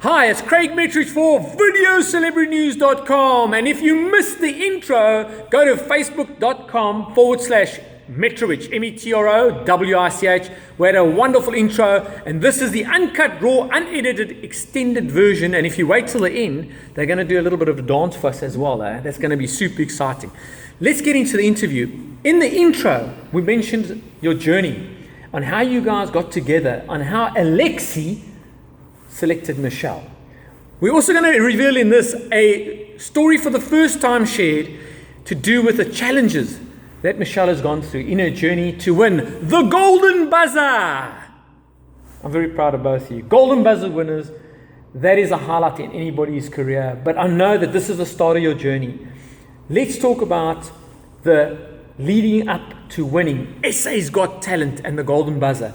Hi, it's Craig Metrowich for VideoCelebrityNews.com, and if you missed the intro, go to Facebook.com/Metrowich, Metrowich. We had a wonderful intro, and this is the uncut, raw, unedited, extended version. And if you wait till the end, they're going to do a little bit of a dance for us as well. That's going to be super exciting. Let's get into the interview. In the intro, we mentioned your journey, on how you guys got together, on how Alexi selected Michelle. We're also going to reveal in this a story for the first time shared to do with the challenges that Michelle has gone through in her journey to win the Golden Buzzer. I'm very proud of both of you. Golden Buzzer winners, that is a highlight in anybody's career. But I know that this is the start of your journey. Let's talk about the leading up to winning SA's Got Talent and the Golden Buzzer.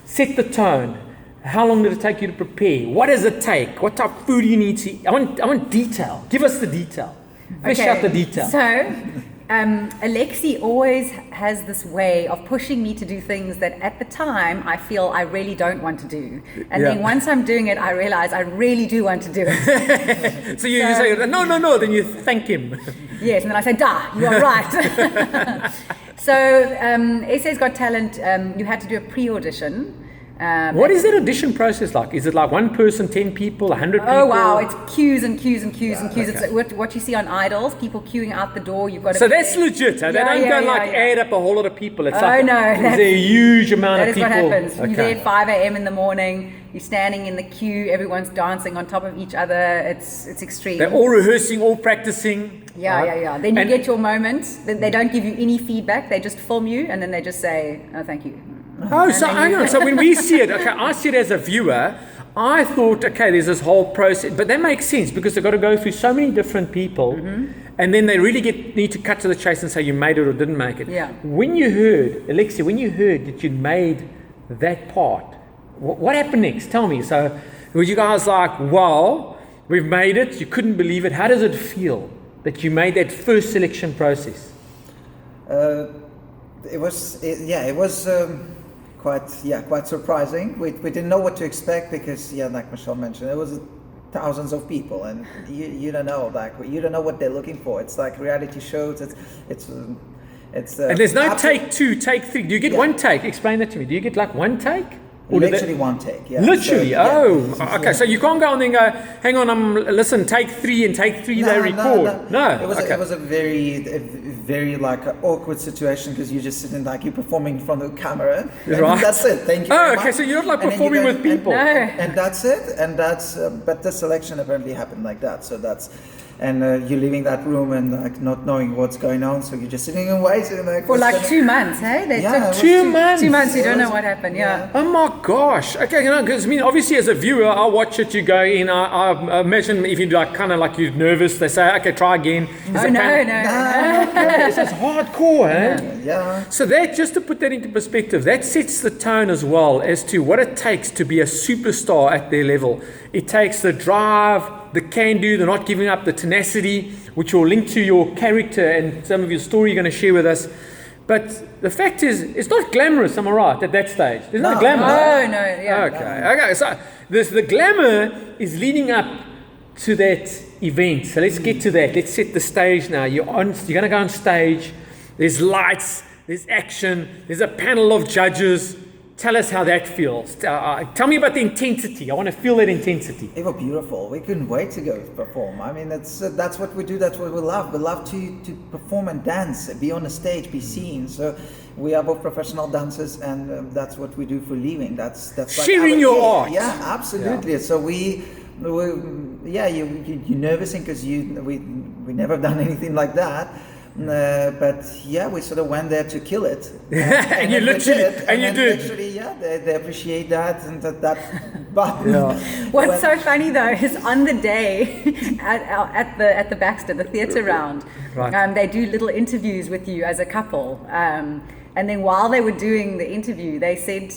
Set the tone. How long did it take you to prepare? What does it take? What type of food do you need to eat? I want detail. Give us the detail. Fish out the detail. So, Alexi always has this way of pushing me to do things that at the time I feel I really don't want to do. And then once I'm doing it, I realize I really do want to do it. So you say, no, then you thank him. Yes, and then I say, you are right. So, SA's Got Talent, you had to do a pre-audition. What is that audition process like? Is it like one person, 10 people, 100 people? Oh wow, it's queues and queues and queues and queues. Okay. It's what you see on Idols, people queuing out the door. You've got to. So that's legit. Huh? They don't add up a whole lot of people. It's like no, there's a huge amount of people. That is what happens. Okay. You're there at 5 a.m. in the morning. You're standing in the queue. Everyone's dancing on top of each other. It's extreme. They're all rehearsing, all practicing. Yeah. Then you get your moment. Then they don't give you any feedback. They just film you and then they just say, "Oh, thank you." Oh, so hang on. So when we see it, I see it as a viewer. I thought, there's this whole process, but that makes sense because they've got to go through so many different people, and then they really need to cut to the chase and say you made it or didn't make it. Yeah. When you heard, Alexi, that you'd made that part, what happened next? Tell me. So were you guys like, wow, we've made it? You couldn't believe it. How does it feel that you made that first selection process? It was quite surprising. We didn't know what to expect because, like Michelle mentioned, it was thousands of people, and you don't know, you don't know what they're looking for. It's like reality shows. It's and there's no take two, take three. Do you get one take? Explain that to me. Do you get like one take? Or literally one take. Yeah. Literally. So, okay. So you can't go and then go, hang on, listen, take three and take three. They record. No. It was a very like awkward situation because you're just sitting you're performing in front of the camera. Right. That's it. Thank you. Oh, okay. So you're not like performing with people. And that's it. And that's but the selection apparently happened like that. So that's. And you're leaving that room and not knowing what's going on, so you're just sitting and waiting. For 2 months, hey? They took 2 months. 2 months, you don't know what happened, Oh my gosh. Okay, because obviously as a viewer, I watch it, you go in, I imagine if you're you're nervous, they say, okay, try again. No. This is hardcore, eh? Yeah. So that, just to put that into perspective, that sets the tone as well as to what it takes to be a superstar at their level. It takes the drive, the can-do, the not giving up, the tenacity, which will link to your character and some of your story you're going to share with us. But the fact is, it's not glamorous, am I right, at that stage? There's no glamour. Okay. So the glamour is leading up to that event. So let's get to that. Let's set the stage now. You're going to go on stage. There's lights. There's action. There's a panel of judges. Tell us how that feels. Tell me about the intensity. I want to feel that intensity. It was beautiful. We couldn't wait to go perform. I mean, that's what we do. That's what we love. We love to perform and dance, be on the stage, be seen. So we are both professional dancers, and that's what we do for living. That's sharing your art. Yeah, absolutely. Yeah. So you're nervous because we never done anything like that. But we sort of went there to kill it, and you literally did. Literally, they appreciate that and that. But what's so funny though is on the day at the Baxter, the theatre round, they do little interviews with you as a couple, and then while they were doing the interview, they said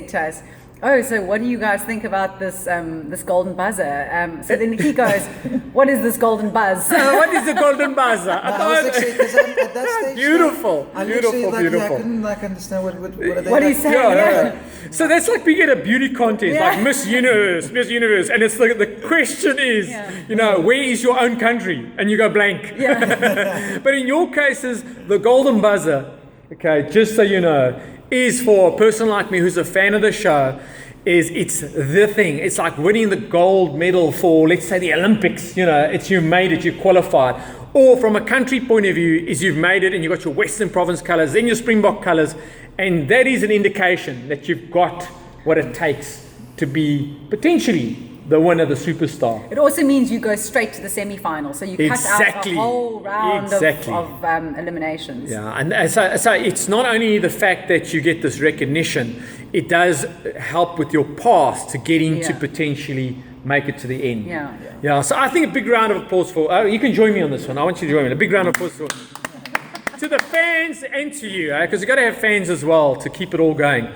to us, oh, so what do you guys think about this this golden buzzer? So then he goes, what is this golden buzz? What is the golden buzzer? I was actually, because at that stage, Beautiful, I beautiful, literally, beautiful. I couldn't understand what are they What like? he's saying, yeah. So that's like being at a beauty contest, Yeah. like Miss Universe, and it's the question is, where is your own country? And you go blank. Yeah. But in your cases, the golden buzzer, okay, just so you know, is for a person like me who's a fan of the show, it's the thing. It's like winning the gold medal for, let's say, the Olympics. It's you made it, you qualified. Or from a country point of view, is you've made it and you've got your Western Province colours, then your Springbok colours, and that is an indication that you've got what it takes to be potentially the winner, the superstar. It also means you go straight to the semi-final, so you cut out a whole round of eliminations. Yeah, and so it's not only the fact that you get this recognition, it does help with your path to getting to potentially make it to the end. Yeah. So I think a big round of applause for, you can join me on this one. I want you to join me. A big round of applause for to the fans and to you, because you've got to have fans as well to keep it all going.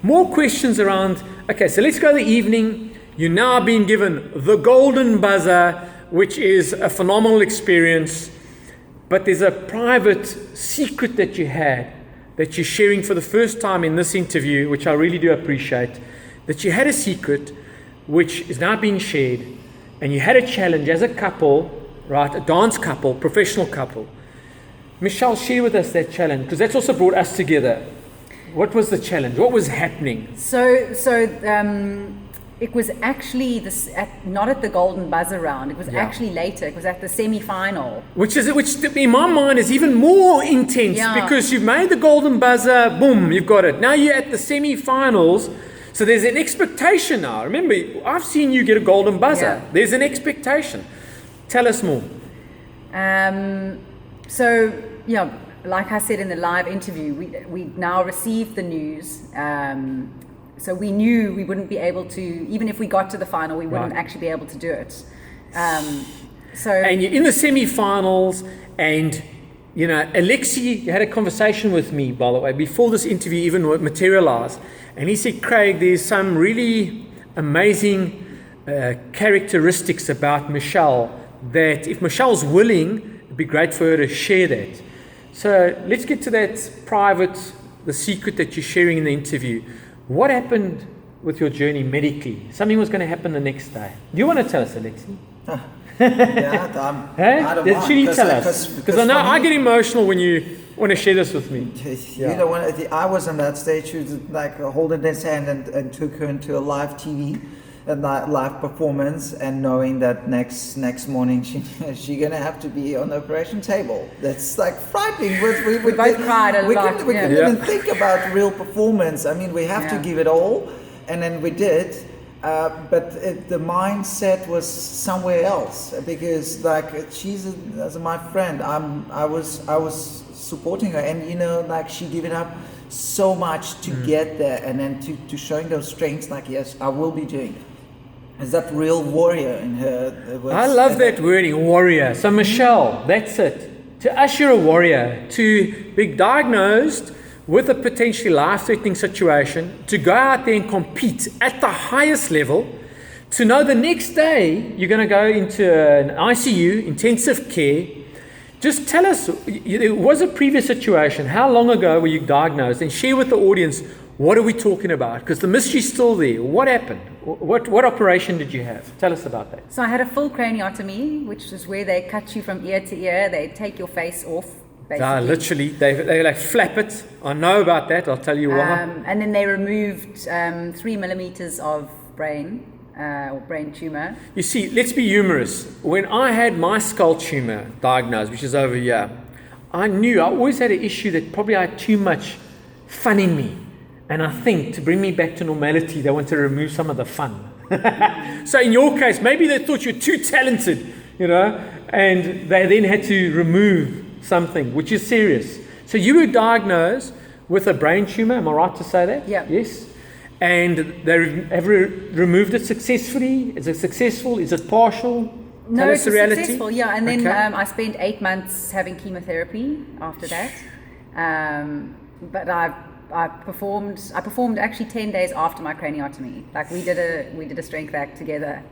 More questions around, okay, so let's go to the evening. You're now being given the golden buzzer, which is a phenomenal experience, but there's a private secret that you had that you're sharing for the first time in this interview, which I really do appreciate, that you had a secret which is now being shared, and you had a challenge as a couple, right, a dance couple, professional couple. Michelle, share with us that challenge, because that's also brought us together. What was the challenge? What was happening? It was actually not at the golden buzzer round. It was actually later. It was at the semi-final. Which in my mind is even more intense because you've made the golden buzzer, boom, you've got it. Now you're at the semi-finals, so there's an expectation now. Remember, I've seen you get a golden buzzer. Yeah. There's an expectation. Tell us more. Like I said in the live interview, we now received the news. So we knew we wouldn't be able to, even if we got to the final, we wouldn't actually be able to do it. And you're in the semi-finals, and Alexi had a conversation with me, by the way, before this interview even materialized, and he said, Craig, there's some really amazing characteristics about Michelle that if Michelle's willing, it'd be great for her to share that. So let's get to that the secret that you're sharing in the interview. What happened with your journey medically? Something was going to happen the next day. Do you want to tell us, Alexi? Should you tell us? Because I know I get emotional when you want to share this with me. I was on that stage. She was like holding his hand and took her into a live TV, a live performance, and knowing that next morning she's gonna have to be on the operation table. That's like frightening. We both cried a lot. We couldn't even think about real performance. I mean, we have to give it all, and then we did. But the mindset was somewhere else, because she's as my friend. I was supporting her, and she given up so much to get there, and then to showing those strengths. Yes, I will be doing it. Is that real warrior in her? I love that wording, warrior. So Michelle, that's it. To us, you're a warrior. To be diagnosed with a potentially life-threatening situation, to go out there and compete at the highest level, to know the next day you're going to go into an ICU, intensive care. Just tell us, there was a previous situation. How long ago were you diagnosed? And share with the audience, what are we talking about? Because the mystery's still there. What happened? What operation did you have? Tell us about that. So I had a full craniotomy, which is where they cut you from ear to ear. They take your face off, basically. Literally, they like flap it. I know about that. I'll tell you why. And then they removed 3 millimeters of brain or brain tumor. You see, let's be humorous. When I had my skull tumor diagnosed, which is over here, I always had an issue that probably I had too much fun in me. And I think to bring me back to normality, they want to remove some of the fun. So in your case, maybe they thought you were too talented, and they then had to remove something, which is serious. So you were diagnosed with a brain tumor, am I right to say that? Yeah. Yes. And they have removed it successfully? Is it successful? Is it partial? No, it's successful, yeah. And then I spent 8 months having chemotherapy after that. But I performed actually 10 days after my craniotomy. Like we did a strength act together.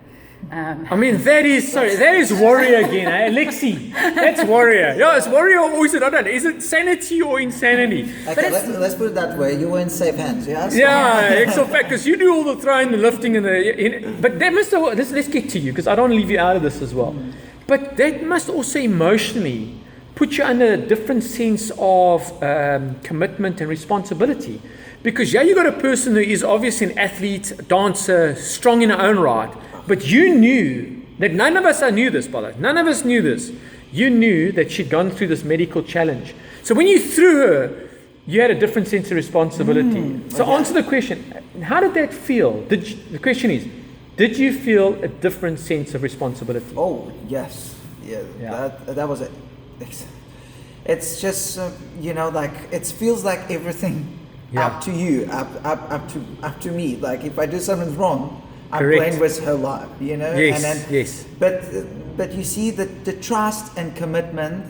I mean, that is warrior again, eh? Alexi, that's warrior. Yeah, it's warrior or is it, I don't know, is it sanity or insanity? Okay, let's put it that way. You were in safe hands, yeah? So Yeah, actual fact, because you do all the throwing, the lifting, and but that must, let's get to you, because I don't want to leave you out of this as well. But that must also emotionally put you under a different sense of commitment and responsibility. Because yeah, you got a person who is obviously an athlete, dancer, strong in her own right, but you knew that none of us knew this, by the way. None of us knew this. You knew that she'd gone through this medical challenge. So when you threw her, you had a different sense of responsibility. So answer the question, how did that feel? The question is, did you feel a different sense of responsibility? Oh, yes. Yeah. That was it. It's just, like, it feels like everything up to you, up to me. Like, if I do something wrong, I'm playing with her life, Yes, and then, yes. But you see the trust and commitment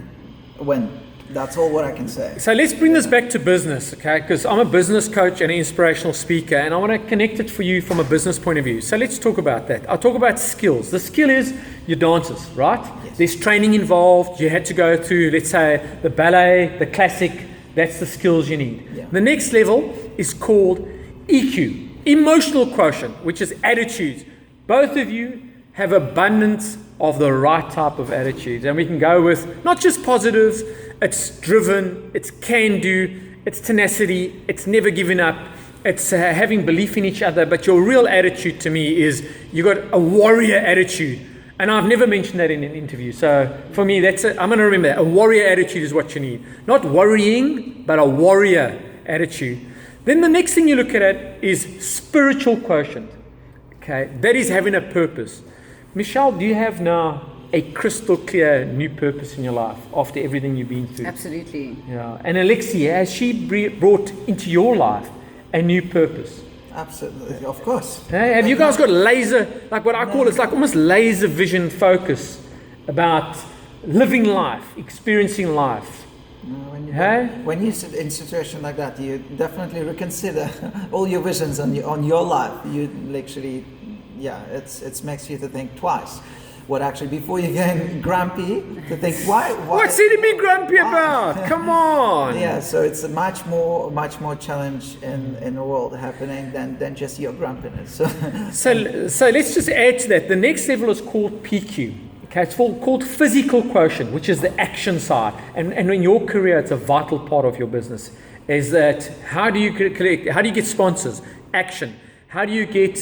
win. That's all what I can say. So let's bring this back to business, okay? Because I'm a business coach and an inspirational speaker, and I want to connect it for you from a business point of view. So let's talk about that. I'll talk about skills. The skill is your dancers, right? Yes. There's training involved. You had to go through, let's say, the ballet, the classic. That's the skills you need. Yeah. The next level is called EQ. Emotional quotient, which is attitudes. Both of you have abundance of the right type of attitudes, and we can go with not just positives. It's driven, it's can do, it's tenacity, it's never giving up, it's having belief in each other. But your real attitude to me is you got a warrior attitude, and I've never mentioned that in an interview. So for me, I'm going to remember that. A warrior attitude is what you need, not worrying, but a warrior attitude. Then the next thing you look at is spiritual quotient. Okay, that is having a purpose. Michelle, do you have now a crystal clear new purpose in your life after everything you've been through? Absolutely. Yeah. And Alexia, has she brought into your life a new purpose? Absolutely, of course. Hey, have you guys got laser, like what I call it's like almost laser vision focus about living life, experiencing life? When you're in a situation like that, you definitely reconsider all your visions on your life. You literally, it makes you to think twice. What actually, before you get grumpy, to think why? What's it to be grumpy about? Come on. Yeah, so it's a much more challenge in the world happening than just your grumpiness. So let's just add to that. The next level is called PQ. Okay, it's called physical quotient, which is the action side. And in your career, it's a vital part of your business. Is that how do you collect? How do you get sponsors? Action. How do you get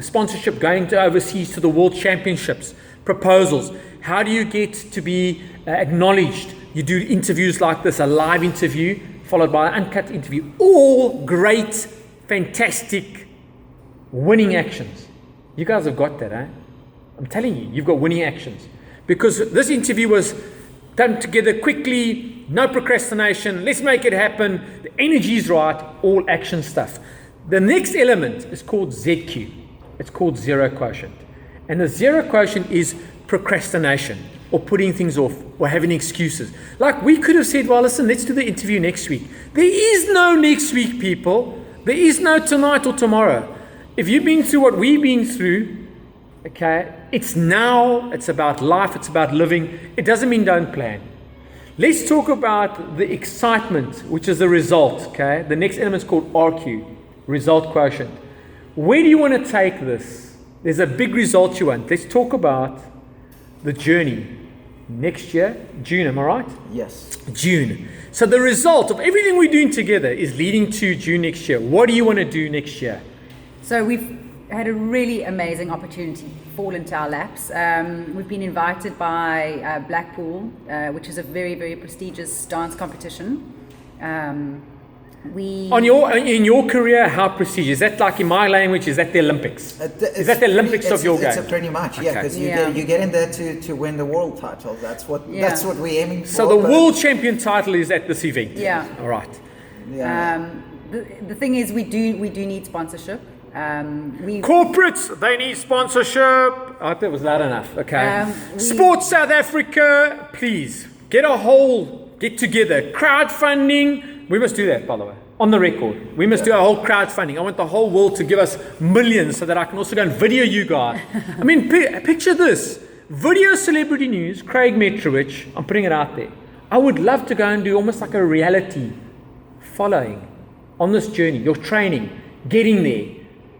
sponsorship going to overseas to the World Championships? Proposals. How do you get to be acknowledged? You do interviews like this, a live interview followed by an uncut interview. All great, fantastic, winning actions. You guys have got that, eh? I'm telling you, you've got winning actions. Because this interview was done together quickly, no procrastination, let's make it happen, the energy is right, all action stuff. The next element is called ZQ. It's called zero quotient. And the zero quotient is procrastination or putting things off or having excuses. Like we could have said, well, listen, let's do the interview next week. There is no next week, people. There is no tonight or tomorrow. If you've been through what we've been through, okay, it's now, it's about life, it's about living. It doesn't mean don't plan. Let's talk about the excitement, which is the result, okay? The next element is called RQ. Result quotient. Where do you want to take this? There's a big result you want. Let's talk about the journey. Next year, June, am I right? Yes. June. So the result of everything we're doing together is leading to June next year. What do you want to do next year? So we've had a really amazing opportunity fall into our laps. We've been invited by Blackpool, which is a very, very prestigious dance competition. In your career, how prestigious? Is that like in my language? Is that the Olympics? Is that the Olympics of your game? It's pretty much, yeah, because you get in there to win the world title. That's what we're aiming for. So the world champion title is at this event. Yeah. All right. Yeah. The thing is, we do need sponsorship. Corporates, they need sponsorship. I hope that was loud enough. Okay. Sports South Africa, please get together. Crowdfunding. We must do that, by the way, on the record. We must do our whole crowdfunding. I want the whole world to give us millions so that I can also go and video you guys. I mean, picture this. Video celebrity news, Craig Metrowich, I'm putting it out there. I would love to go and do almost like a reality following on this journey, your training, getting there,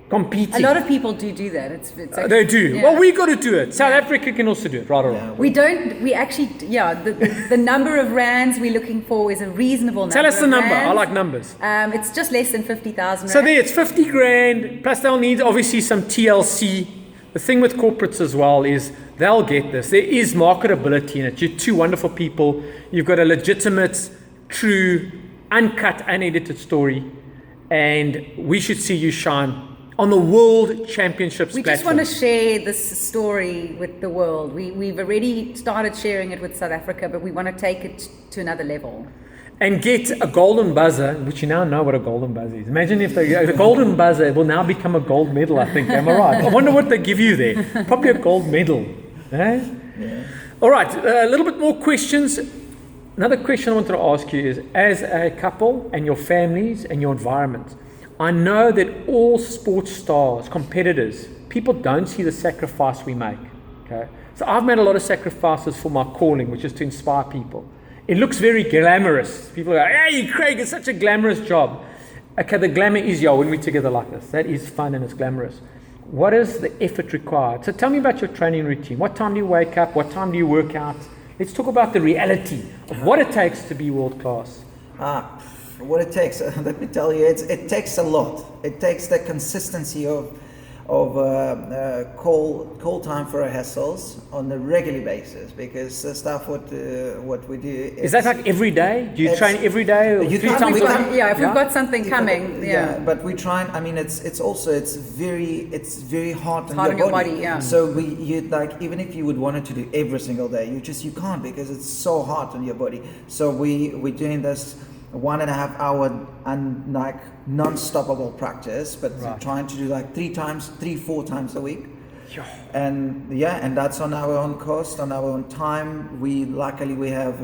competing. A lot of people do that. It's actually, they do. Yeah. Well, we got to do it. South Africa can also do it, right or wrong. We actually, the number of rands we're looking for is a reasonable number. Tell us the number. Rands. I like numbers. It's just less than 50,000 So there, it's 50 grand, plus they'll need obviously some TLC. The thing with corporates as well is they'll get this. There is marketability in it. You're two wonderful people. You've got a legitimate, true, uncut, unedited story. And we should see you shine on the World Championships We platform. just want to share this story with the world. We've already started sharing it with South Africa, but we want to take it to another level. And get a golden buzzer, which you now know what a golden buzzer is. Imagine if the golden buzzer will now become a gold medal, I think. Am I right? I wonder what they give you there. Probably a gold medal. Eh? Yeah. All right, a little bit more questions. Another question I wanted to ask you is, as a couple and your families and your environment, I know that all sports stars, competitors, people don't see the sacrifice we make. Okay, so I've made a lot of sacrifices for my calling, which is to inspire people. It looks very glamorous. People are like, hey, Craig, it's such a glamorous job. Okay, the glamour is, when we're together like this. That is fun and it's glamorous. What is the effort required? So tell me about your training routine. What time do you wake up? What time do you work out? Let's talk about the reality of what it takes to be world class. What it takes, let me tell you, it takes a lot. It takes the consistency of call time for rehearsals on a regular basis, because the stuff what we do is that like every day? Do you train every day or you 3 can't- times we a can't- week? Yeah, if we've got something coming, but we try and, I mean, it's very hard on your body, yeah. So you like, even if you would want it to do every single day, you can't, because it's so hard on your body. So we're doing this 1.5 hour and like non-stoppable practice, but trying to do like 3-4 times a week. And that's on our own cost, on our own time. We have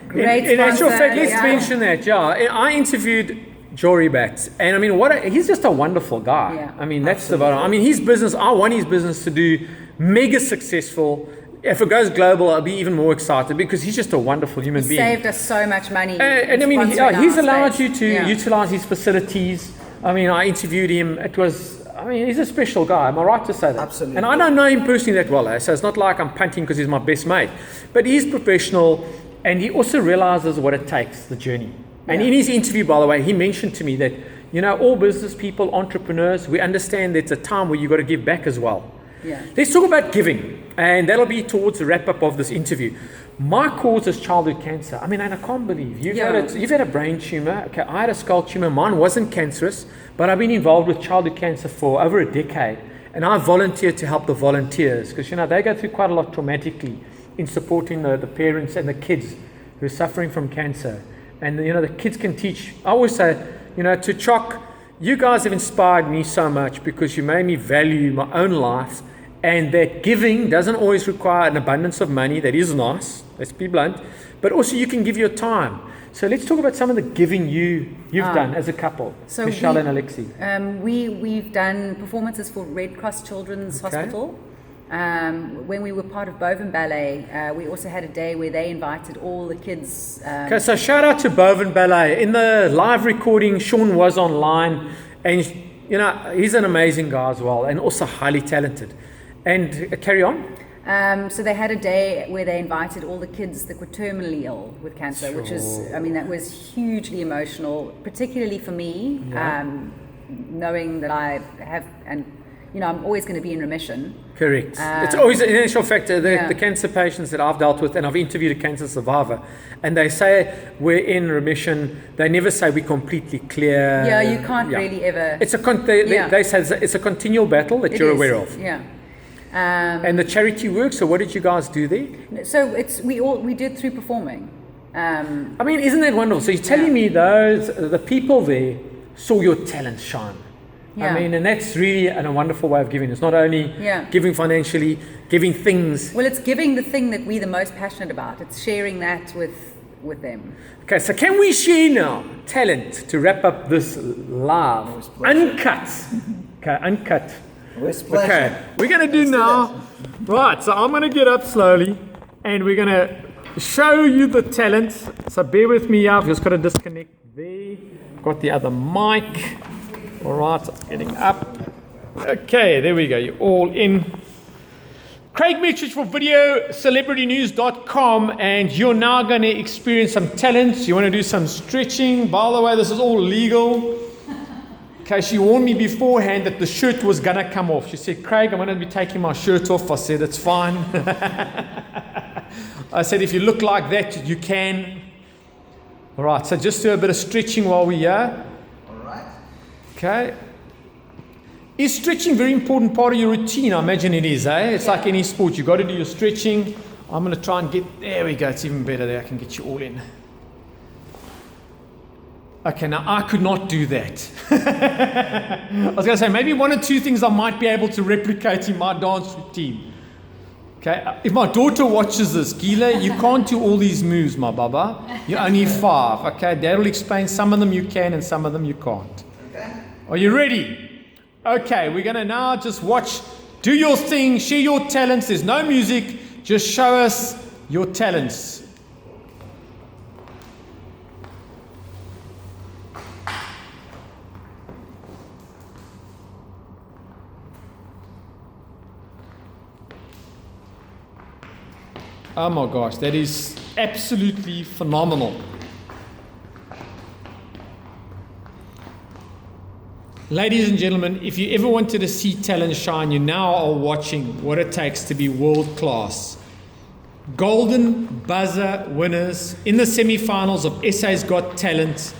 Great in actual sponsor, fact, let's mention that. I interviewed Jory Batts, and I mean, he's just a wonderful guy. Yeah. I mean, that's the bottom. I mean, his business. I want his business to do mega successful. If it goes global, I'll be even more excited, because he's just a wonderful human being. Saved us so much money. And I mean, he's allowed you to Yeah. utilize his facilities. I mean, I interviewed him. He's a special guy. Am I right to say that? Absolutely. And I don't know him personally that well, so it's not like I'm punting because he's my best mate. But he's professional, and he also realizes what it takes, the journey. And in his interview, by the way, he mentioned to me that, all business people, entrepreneurs, we understand there's a time where you've got to give back as well. Yeah. Let's talk about giving, and that'll be towards the wrap-up of this interview. My cause is childhood cancer. I mean, and I can't believe you've had a brain tumor. Okay, I had a skull tumor. Mine wasn't cancerous, but I've been involved with childhood cancer for over a decade, and I volunteer to help the volunteers, because they go through quite a lot traumatically in supporting the parents and the kids who are suffering from cancer. And the kids can teach. I always say, to CHOC, you guys have inspired me so much, because you made me value my own life. And that giving doesn't always require an abundance of money. That is nice, let's be blunt. But also you can give your time. So let's talk about some of the giving you've done as a couple, So Michelle and Alexi. We've done performances for Red Cross Children's Hospital. When we were part of Boven Ballet, we also had a day where they invited all the kids. Okay, so shout out to Boven Ballet. In the live recording, Sean was online, and he's an amazing guy as well, and also highly talented. And carry on. So they had a day where they invited all the kids that were terminally ill with cancer, which is, that was hugely emotional, particularly for me, knowing that I have, and I'm always going to be in remission. Correct. It's always an initial factor. The cancer patients that I've dealt with, and I've interviewed a cancer survivor, and they say we're in remission. They never say we're completely clear. Yeah, you can't really ever. It's they say it's a continual battle that you're aware of. Yeah. And the charity work. So what did you guys do there? So we did through performing. I mean, isn't that wonderful? So you're telling me the people there saw your talent shine. Yeah. I mean, and that's really a wonderful way of giving. It's not only giving financially, giving things. Well, it's giving the thing that we're the most passionate about. It's sharing that with with them. Okay, so can we share now talent to wrap up this live? Uncut. Okay, uncut. With pleasure. Okay, we're going to do now. Right, so I'm going to get up slowly and we're going to show you the talent. So bear with me. I've just got to disconnect there. Got the other mic. All right, so I'm getting up. Okay, there we go. You're all in. Craig Metrowich for videocelebritynews.com, and you're now going to experience some talents. You want to do some stretching. By the way, this is all legal. Okay, she warned me beforehand that the shirt was going to come off. She said, Craig, I'm going to be taking my shirt off. I said, it's fine. I said, if you look like that, you can. All right, so just do a bit of stretching while we're here. All right. Okay. Is stretching a very important part of your routine? I imagine it is, eh? It's like any sport. You've got to do your stretching. I'm going to try and get... There we go. It's even better there. I can get you all in. Okay, now I could not do that. I was going to say, maybe one or two things I might be able to replicate in my dance routine. Okay, if my daughter watches this, Gila, you can't do all these moves, my baba. You're only 5. Okay, that'll explain some of them you can and some of them you can't. Okay. Are you ready? Okay, we're going to now just watch, do your thing, share your talents. There's no music, just show us your talents. Oh my gosh, that is absolutely phenomenal. Ladies and gentlemen, if you ever wanted to see talent shine, you now are watching what it takes to be world class. Golden buzzer winners in the semi-finals of SA's Got Talent,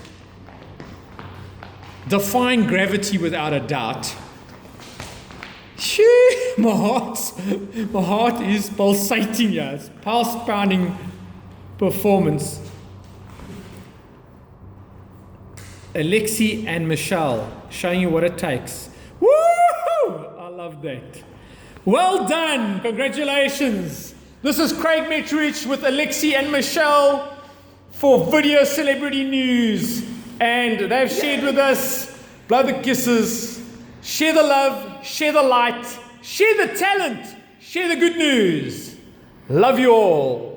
defying gravity without a doubt. Phew, my heart is pulsating here. It's pulse-pounding performance. Alexi and Michelle showing you what it takes. Woo! I love that. Well done. Congratulations. This is Craig Metrowich with Alexi and Michelle for Video Celebrity News. And they've shared with us, blow the kisses, share the love, share the light, share the talent, share the good news. Love you all.